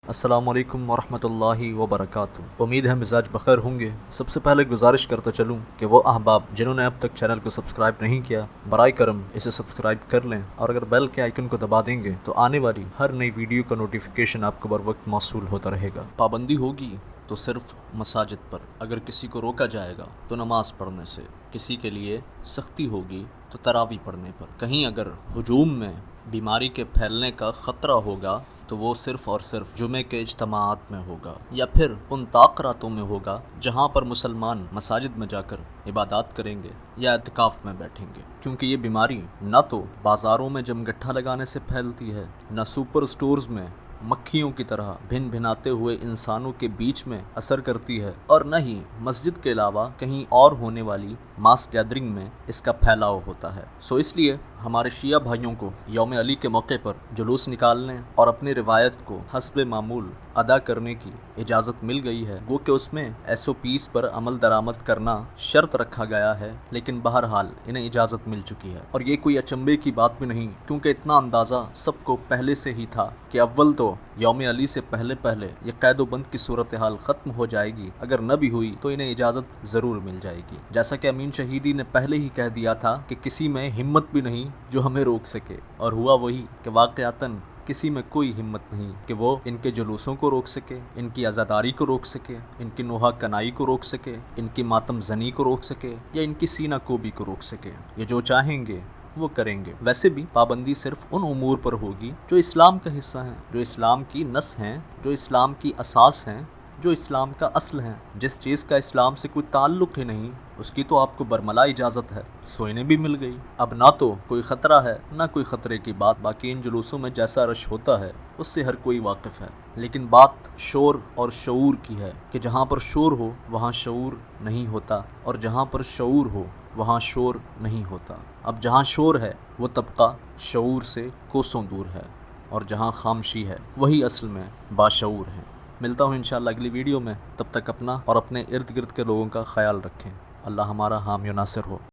السلام علیکم ورحمۃ اللہ وبرکاتہ۔ امید ہے مزاج بخیر ہوں گے۔ سب سے پہلے گزارش کرتا چلوں کہ وہ احباب جنہوں نے اب تک چینل کو سبسکرائب نہیں کیا، برائے کرم اسے سبسکرائب کر لیں، اور اگر بیل کے آئیکن کو دبا دیں گے تو آنے والی ہر نئی ویڈیو کا نوٹیفیکیشن آپ کو بر وقت موصول ہوتا رہے گا۔ پابندی ہوگی تو صرف مساجد پر، اگر کسی کو روکا جائے گا تو نماز پڑھنے سے، کسی کے لیے سختی ہوگی تو تراویح پڑھنے پر، کہیں اگر ہجوم میں بیماری کے پھیلنے کا خطرہ ہوگا تو وہ صرف اور صرف جمعے کے اجتماعات میں ہوگا، یا پھر ان طاق راتوں میں ہوگا جہاں پر مسلمان مساجد میں جا کر عبادات کریں گے یا اعتکاف میں بیٹھیں گے، کیونکہ یہ بیماری نہ تو بازاروں میں جمگٹھا لگانے سے پھیلتی ہے، نہ سپر سٹورز میں مکھیوں کی طرح بھن بھناتے ہوئے انسانوں کے بیچ میں اثر کرتی ہے، اور نہ ہی مسجد کے علاوہ کہیں اور ہونے والی ماس گیدرنگ میں اس کا پھیلاؤ ہوتا ہے۔ اس لیے ہمارے شیعہ بھائیوں کو یوم علی کے موقع پر جلوس نکالنے اور اپنی روایت کو حسب معمول ادا کرنے کی اجازت مل گئی ہے، گو کہ اس میں SOPs پر عمل درآمد کرنا شرط رکھا گیا ہے، لیکن بہرحال انہیں اجازت مل چکی ہے، اور یہ کوئی اچنبے کی بات بھی نہیں، کیونکہ اتنا اندازہ سب کو پہلے سے ہی تھا کہ اول تو یوم علی سے پہلے یہ قید و بند کی صورتحال ختم ہو جائے گی، اگر نہ بھی ہوئی تو انہیں اجازت ضرور مل جائے گی، جیسا کہ امین شہیدی نے پہلے ہی کہہ دیا تھا کہ کسی میں ہمت بھی نہیں جو ہمیں روک سکے، اور ہوا وہی کہ واقعتاً کسی میں کوئی ہمت نہیں کہ وہ ان کے جلوسوں کو روک سکے، ان کی عزاداری کو روک سکے، ان کی نوحہ کنائی کو روک سکے، ان کی ماتم زنی کو روک سکے، یا ان کی سینہ کوبی کو روک سکے۔ یہ جو چاہیں گے وہ کریں گے۔ ویسے بھی پابندی صرف ان امور پر ہوگی جو اسلام کا حصہ ہیں، جو اسلام کی نس ہیں، جو اسلام کی اساس ہیں، جو اسلام کا اصل ہیں۔ جس چیز کا اسلام سے کوئی تعلق ہی نہیں، اس کی تو آپ کو برملا اجازت ہے، انہیں بھی مل گئی۔ اب نہ تو کوئی خطرہ ہے نہ کوئی خطرے کی بات، باقی ان جلوسوں میں جیسا رش ہوتا ہے اس سے ہر کوئی واقف ہے، لیکن بات شور اور شعور کی ہے کہ جہاں پر شور ہو وہاں شعور نہیں ہوتا، اور جہاں پر شعور ہو وہاں شور نہیں ہوتا۔ اب جہاں شور ہے وہ طبقہ شعور سے کوسوں دور ہے، اور جہاں خاموشی ہے وہی اصل میں باشعور ہے۔ ملتا ہوں انشاءاللہ اگلی ویڈیو میں، تب تک اپنا اور اپنے ارد گرد کے لوگوں کا خیال رکھیں۔ اللہ ہمارا حامی و ناصر ہو۔